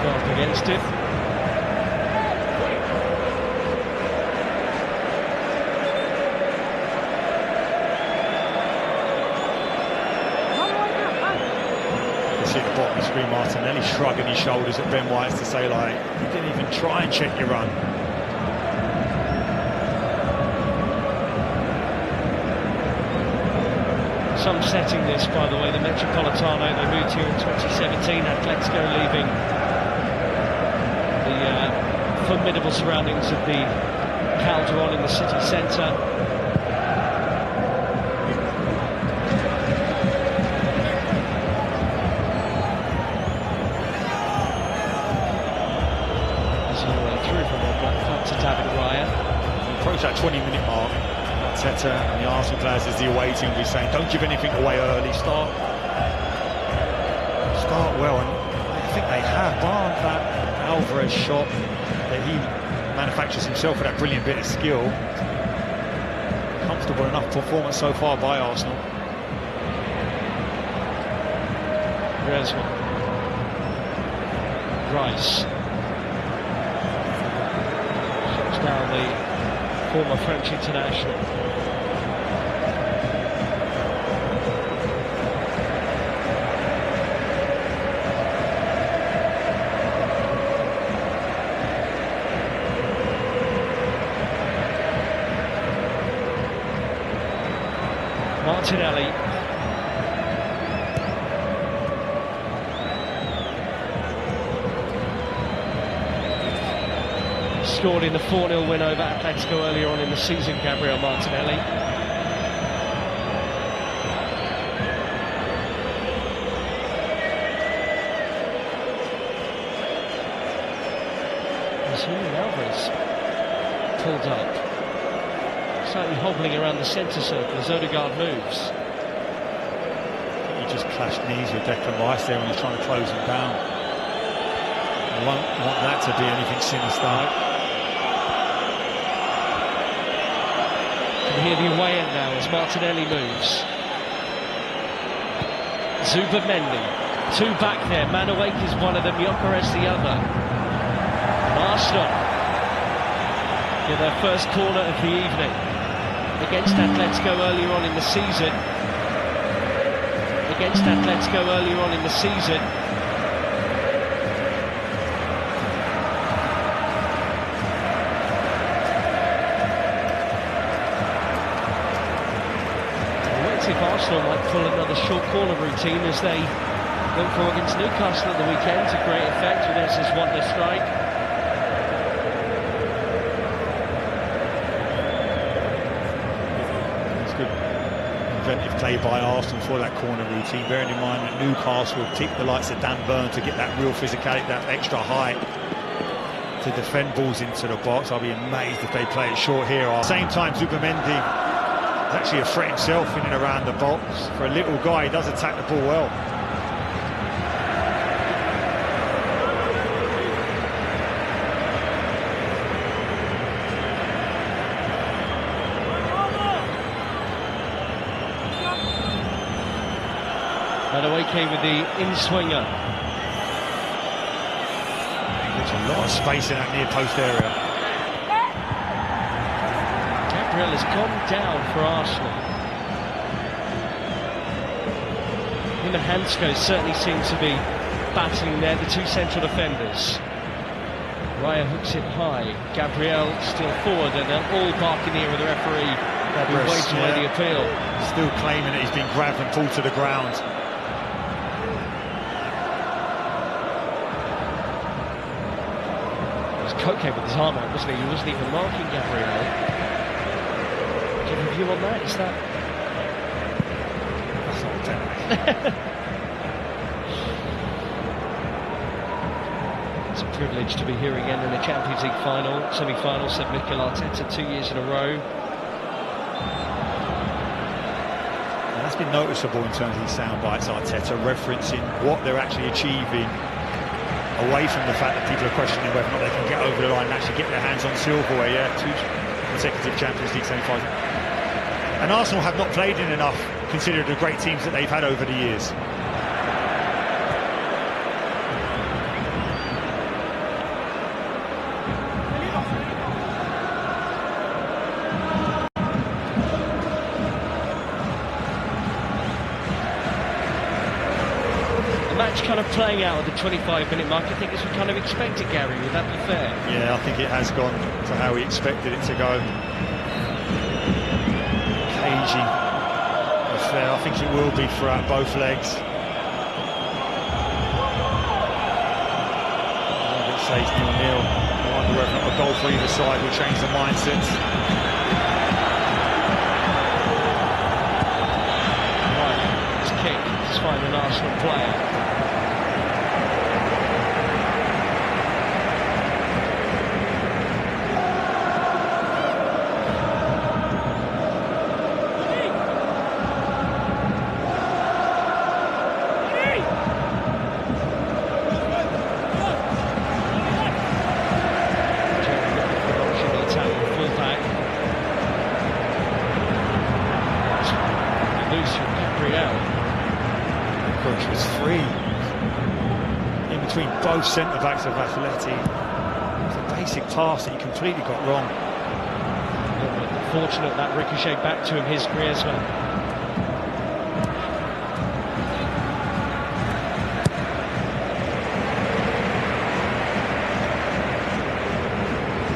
Go up against it. You see at the bottom of the screen, Martinelli shrugging his shoulders at Ben White to say, like, you didn't even try and check your run. Some setting this, by the way, the Metropolitano. They moved here in 2017. Atletico leaving the formidable surroundings of the Calderon in the city centre. Through from the Black Club to David Raya. Approach that 20-minute mark. Arteta and the Arsenal players, as the away team will be saying, don't give anything away early. Start well, and I think they have, barred that Alvarez shot that he manufactures himself with that brilliant bit of skill. Comfortable enough performance so far by Arsenal. Griezmann. Rice. Down the former French international. Martinelli. Scored in the 4-0 win over Atletico earlier on in the season, Gabriel Martinelli. Julian Alvarez pulled up, slightly hobbling around the centre circle as Odegaard moves. He just clashed knees with Declan Rice there when he's trying to close him down. I won't want that to be anything sinister. Hear the away end now as Martinelli moves. Zubamendi, two back there. Manawake is one of them, Gyökeres the other. Arsenal get their first corner of the evening against Atletico earlier on in the season. If Arsenal might pull another short corner routine as they look for against Newcastle at the weekend to great effect with Ez's wonder strike. It's good inventive play by Arsenal for that corner routine, bearing in mind that Newcastle will kick the likes of Dan Burn to get that real physicality, that extra height to defend balls into the box. I'll be amazed if they play it short here. At the same time, Zubamendi is actually a threat himself in and around the box. For a little guy, he does attack the ball well. Manawake with the in-swinger. There's a lot of space in that near post area. Gabriel has gone down for Arsenal. Him and Hansko certainly seem to be battling there, the two central defenders. Raya hooks it high. Gabriel still forward, and they're all barking the ear of the referee who waits away the appeal. Still claiming that he's been grabbed and pulled to the ground. It was Koke with his arm out, wasn't he? He wasn't even marking Gabriel. Do you have a view on that? Is that... That's not a technique. It's a privilege to be here again in the Champions League semi-final, said Mikel Arteta 2 years in a row. And that's been noticeable in terms of these sound bites, Arteta referencing what they're actually achieving away from the fact that people are questioning whether or not they can get over the line and actually get their hands on silverware. Yeah, 2 consecutive Champions League semi-finals. And Arsenal have not played in enough, considering the great teams that they've had over the years. kind of playing out at the 25-minute mark, I think, as we kind of expected, Gary. Would that be fair? Yeah, I think it has gone to how we expected it to go. Cagey affair. I think it will be throughout both legs. It says 0-0. I wonder whether or not a goal for either side will change the mindsets. Find an Arsenal player. The Italian fullback. Loose from Gabriel. Which was free in between both centre-backs of Atleti. It's a basic pass that he completely got wrong. Fortunate that ricocheted back to him, his Griezmann.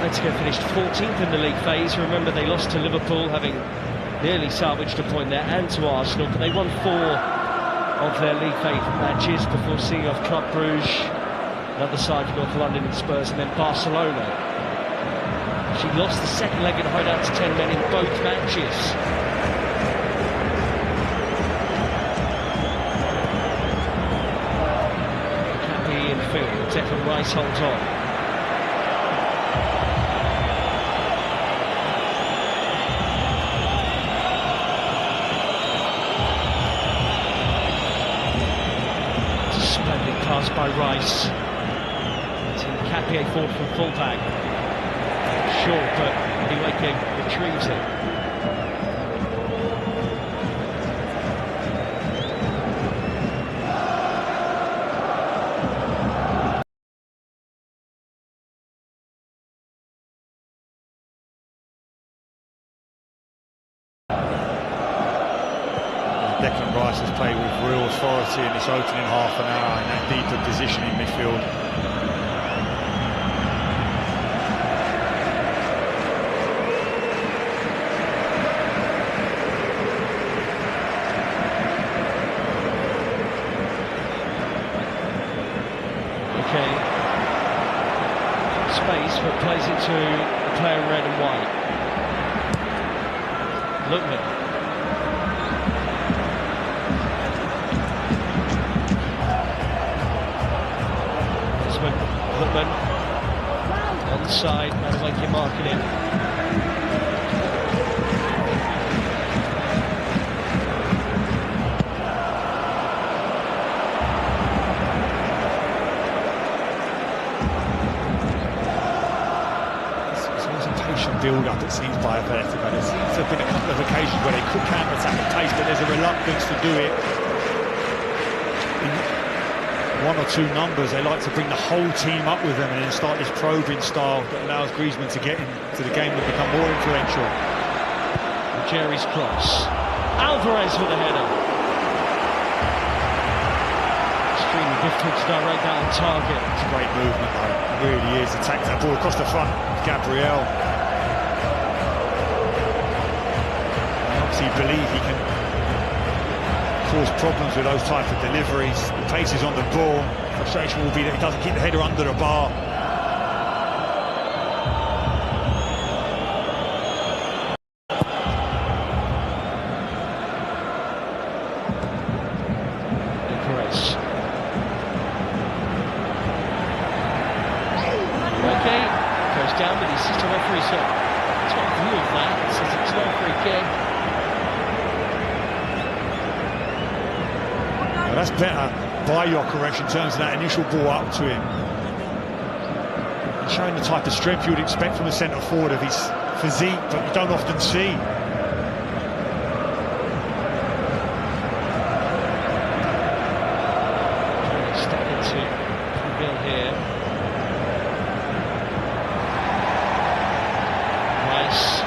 Atletico finished 14th in the league phase. Remember, they lost to Liverpool, having nearly salvaged a point there, and to Arsenal, but they won 4 of their league phase matches before seeing off Club Brugge, another side for North London and Spurs, and then Barcelona. She lost the second leg at home out to 10 men in both matches. Happy in field, Declan Rice holds on. Pass by Rice. Cappier forward from fullback. Short, but anyway, King retrieves it. Declan Rice has played with real authority in this opening half an hour in that deeper position in midfield. Okay. Space, but plays it to the player in red and white. Lookman. Lookman onside, Madueke marking him. It's always a patient build-up, it seems, by Atletico. There's been a couple of occasions where they could counter-attack the pace, but there's a reluctance to do it. One or two numbers, they like to bring the whole team up with them and then start this probing style that allows Griezmann to get into the game and become more influential. Jerry's cross. Alvarez with a header. Extremely difficult to direct that on target. It's a great movement though, it really is. Attack that ball across the front, Gabriel. I obviously believe he can cause problems with those types of deliveries. The pace is on the ball. Frustration will be that he doesn't keep the header under the bar. Okay, goes down, but the assistant referee said it's got a view of that. It says it's not a free kick. That's better by your correction in terms of that initial ball up to him. And showing the type of strength you would expect from a centre forward of his physique, but you don't often see. Step into Bill here. Rice,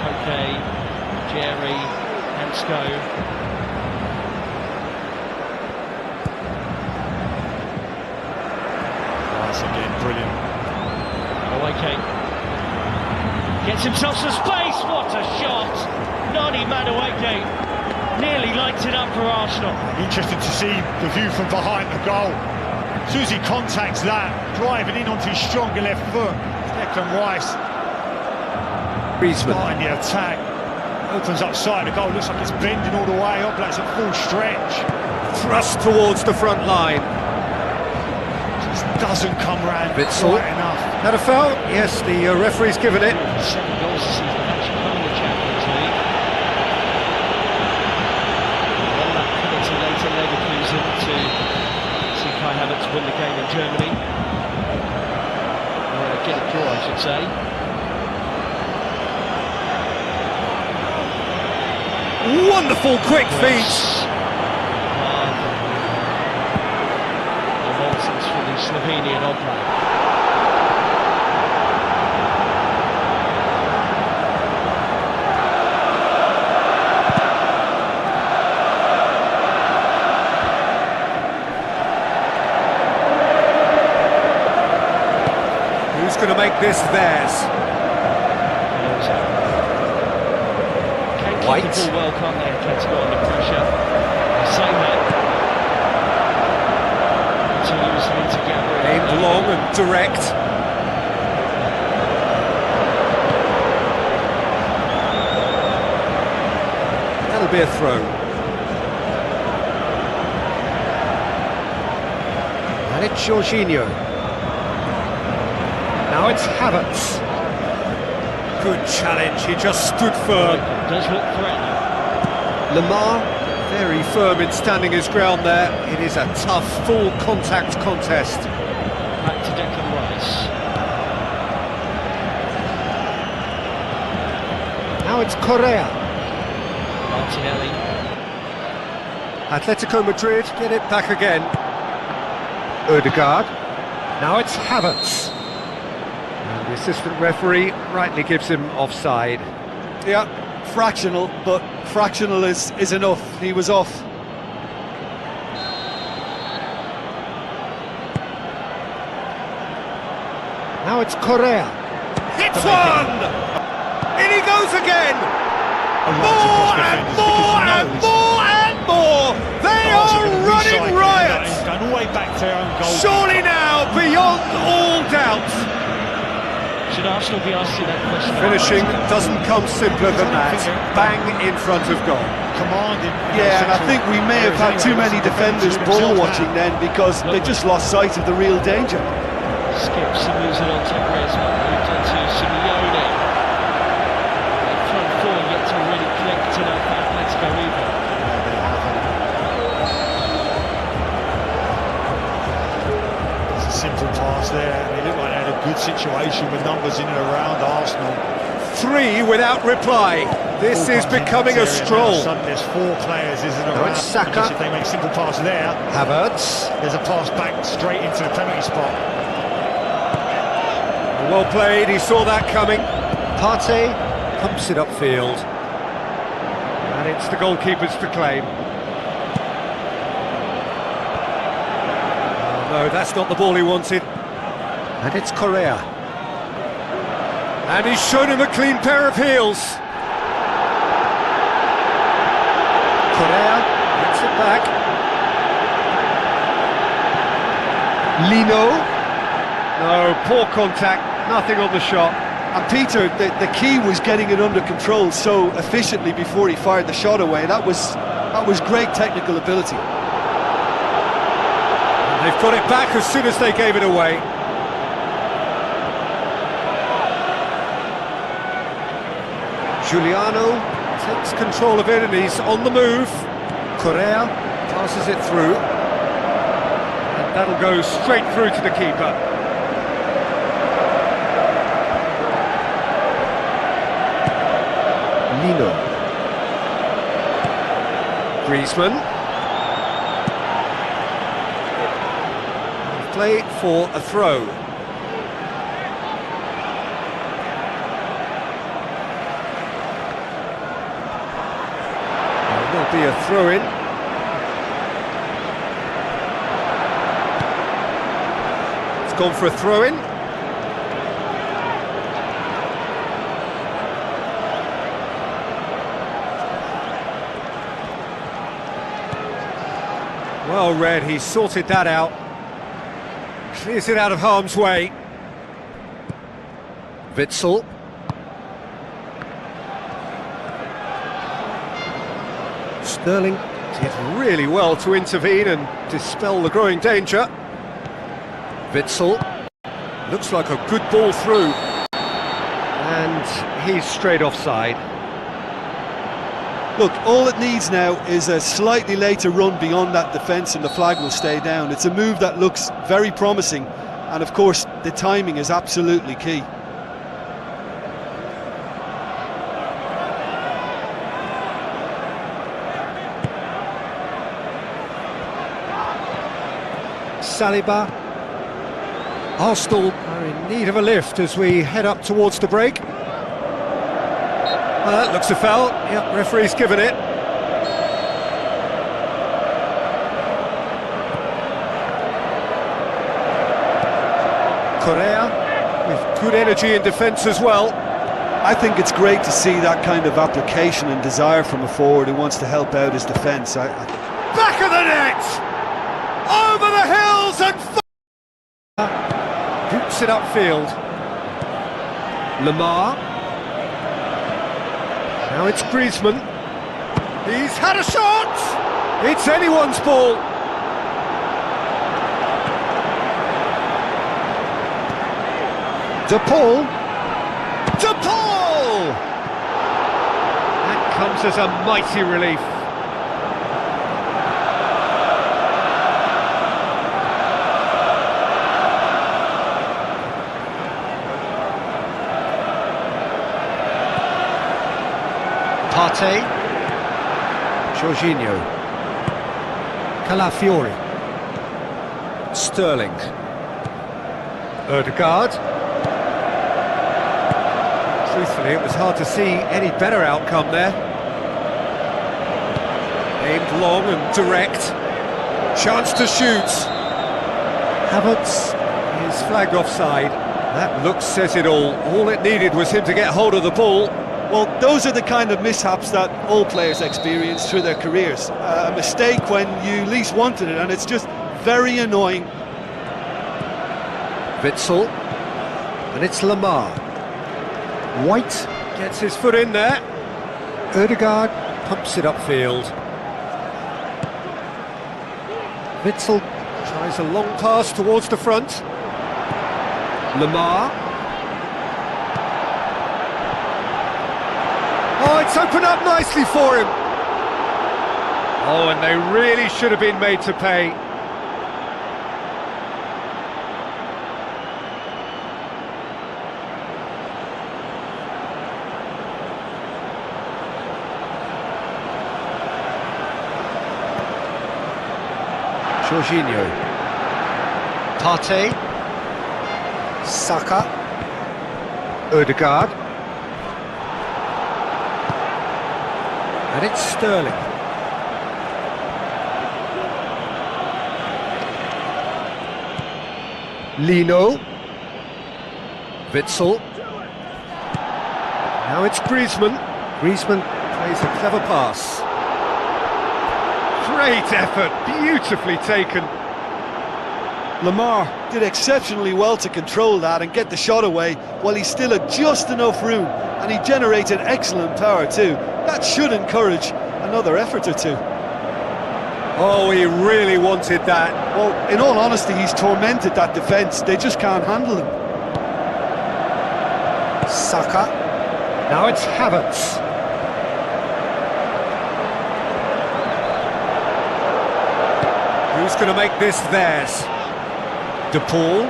Koke, Jerry, Hansco. brilliant. Madueke gets himself some space. What a shot! Nani Madueke nearly lights it up for Arsenal. Interesting to see the view from behind the goal. As soon as he contacts that, driving in onto his stronger left foot, Declan Rice starting the attack. Opens up side, the goal looks like it's bending all the way up, that's a full stretch. Thrust towards the front line. Just doesn't come round Witsel. quite enough. Had a foul? Yes, the referee's given it. 7 goals this season, actually come in the Champions League. Well, that penalty later Leverkusen to see Kai Havertz win the game in Germany. Or get a draw, I should say. Wonderful quick feet. The nonsense for the Slovenian Oblak. Who's going to make this theirs? White. The ball well, can't they? Atletico under pressure. Saying continues into Gabriel. Aimed long and direct. That'll be a throw. And it's Jorginho. Now it's Havertz. Good challenge, he just stood firm. Does look threatening. Lamar, very firm in standing his ground there. It is a tough, full contact contest. Back to Declan Rice. Now it's Correa. Martinelli. Atletico Madrid get it back again. Odegaard. Now it's Havertz. And the assistant referee rightly gives him offside. Yeah, fractional, but fractional is enough. He was off. Now it's Correa. Hits one! In he goes again! More and more and more and more! They are running riot! Going all the way back to their own goal. Surely now, beyond all doubt. Should Arsenal be asking that question? Finishing doesn't come simpler than that. Bang in front of goal. Commanding. Yeah, and I think we may have had too many defenders ball watching then because they just lost sight of the real danger. Skips and moves it on to Griezmann, moved on to Simeone. That front four yet to really click tonight for Atletico either. It's a simple pass there. They look like they had a good situation with numbers in and around Arsenal. 3 without reply. This is becoming a stroll. There's 4 players, isn't it? Now it's Saka. If they make a simple pass there, Havertz. there's a pass back straight into the penalty spot. Well played, he saw that coming. Partey pumps it upfield. And it's the goalkeeper's to claim. Oh, no, that's not the ball he wanted. And it's Correa. And he's shown him a clean pair of heels. Correa gets it back. Lino. No, poor contact, nothing on the shot. And Peter, the key was getting it under control so efficiently before he fired the shot away. That was great technical ability. And they've got it back as soon as they gave it away. Giuliano takes control of it and he's on the move. Correa passes it through. And that'll go straight through to the keeper. Lino. Griezmann. Play for a throw. There will be a throw-in. It's gone for a throw-in. Well read, he sorted that out. Clears it out of harm's way. Witsel. Sterling did really well to intervene and dispel the growing danger. Witsel. Looks like a good ball through. And he's straight offside. Look, all it needs now is a slightly later run beyond that defence and the flag will stay down. It's a move that looks very promising, and of course the timing is absolutely key. Saliba. Arsenal are in need of a lift as we head up towards the break. Well, that looks a foul. Yep, referee's given it. Correa with good energy in defence as well. I think it's great to see that kind of application and desire from a forward who wants to help out his defence. Back of the net! Over the hills and boots it upfield. Lamar. Now it's Griezmann. He's had a shot! It's anyone's ball. De Paul. De Paul! That comes as a mighty relief. Partey, Jorginho, Calafiori, Sterling, Ødegaard. Truthfully, it was hard to see any better outcome there. Aimed long and direct. Chance to shoot. Havertz is flagged offside. That look says it all. All it needed was him to get hold of the ball. Well, those are the kind of mishaps that all players experience through their careers. A mistake when you least wanted it, and it's just very annoying. Witsel, and it's Lamar. White gets his foot in there. Ødegaard pumps it upfield. Witsel tries a long pass towards the front. Lamar. Oh, it's opened up nicely for him. Oh, and they really should have been made to pay. Jorginho. Partey. Saka. Ødegaard. And it's Sterling. Lino. Witsel. Now it's Griezmann. Griezmann plays a clever pass. Great effort, beautifully taken. Lamar did exceptionally well to control that and get the shot away while he still had just enough room, and he generated excellent power too. That should encourage another effort or two. Oh, he really wanted that. Well, in all honesty, he's tormented that defence. They just can't handle him. Saka. Now it's Havertz. Who's going to make this theirs? De Paul.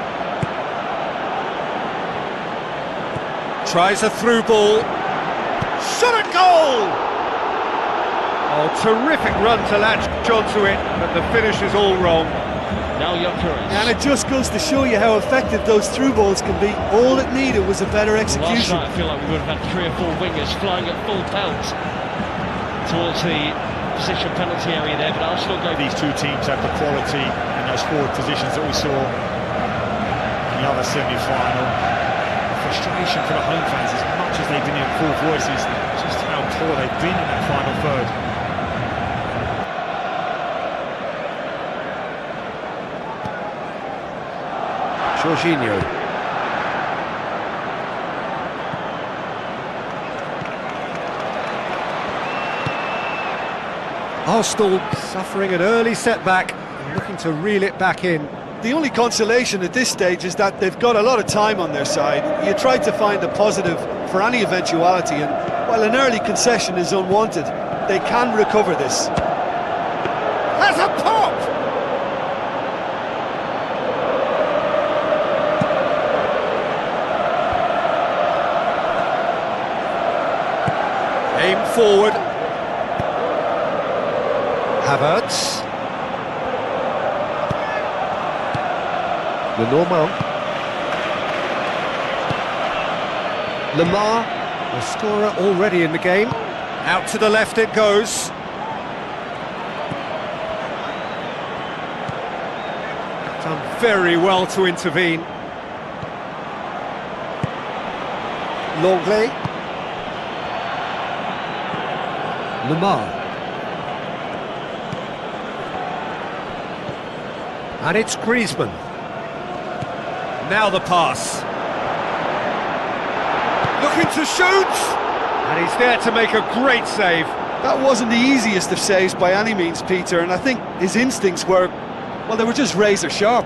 Tries a through ball. Shot at goal! Oh, terrific run to latch onto it, but the finish is all wrong. Now Gyökeres. And it just goes to show you how effective those through balls can be. All it needed was a better execution. Last night I feel like we would have had 3 or 4 wingers flying at full pelt towards the position penalty area there, but Arsenal go. These two teams have the quality in those forward positions that we saw the other semi-final. Frustration for the home fans, as much as they've been in full voices, just how poor they've been in that final third. Jorginho. Arsenal suffering an early setback and looking to reel it back in. The only consolation at this stage is that they've got a lot of time on their side. You try to find a positive for any eventuality, and while an early concession is unwanted, they can recover this. Has a pop! Aim forward. Havertz. Lenormand. Lamar, the scorer already in the game. Out to the left it goes. Done very well to intervene. Longley. Lamar. And it's Griezmann. Now the pass. Looking to shoot! And he's there to make a great save. That wasn't the easiest of saves by any means, Peter, and I think his instincts were, well, they were just razor sharp.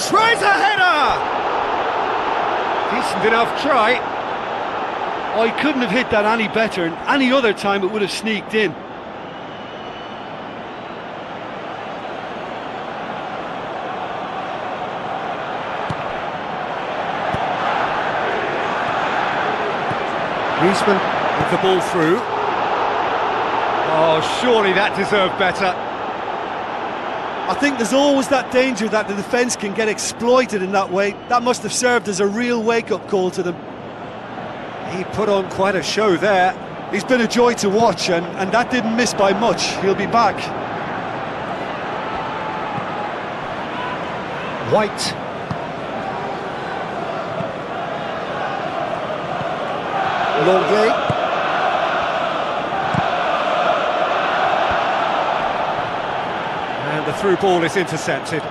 Tries a header! Decent enough try. Oh, he couldn't have hit that any better, and any other time it would have sneaked in. Griezmann with the ball through. Oh, surely that deserved better. I think there's always that danger that the defence can get exploited in that way. That must have served as a real wake-up call to them. He put on quite a show there. He's been a joy to watch, and that didn't miss by much. He'll be back. White. Longley. And the through ball is intercepted.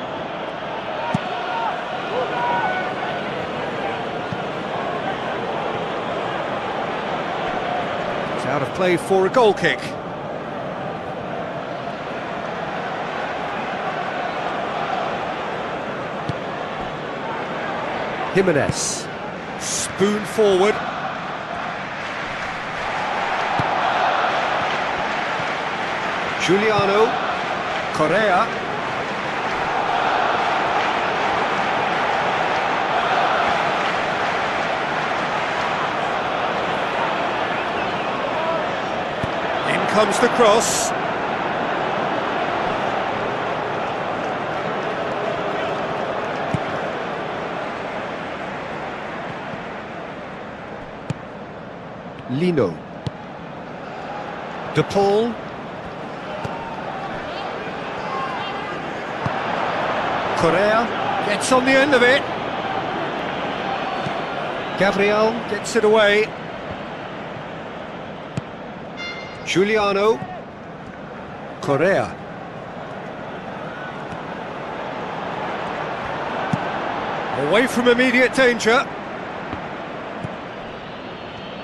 It's out of play for a goal kick. Jimenez. Spoon forward. Giuliano. Correa. In comes the cross. Lino. De Paul. Correa gets on the end of it. Gabriel gets it away. Giuliano. Correa. Away from immediate danger.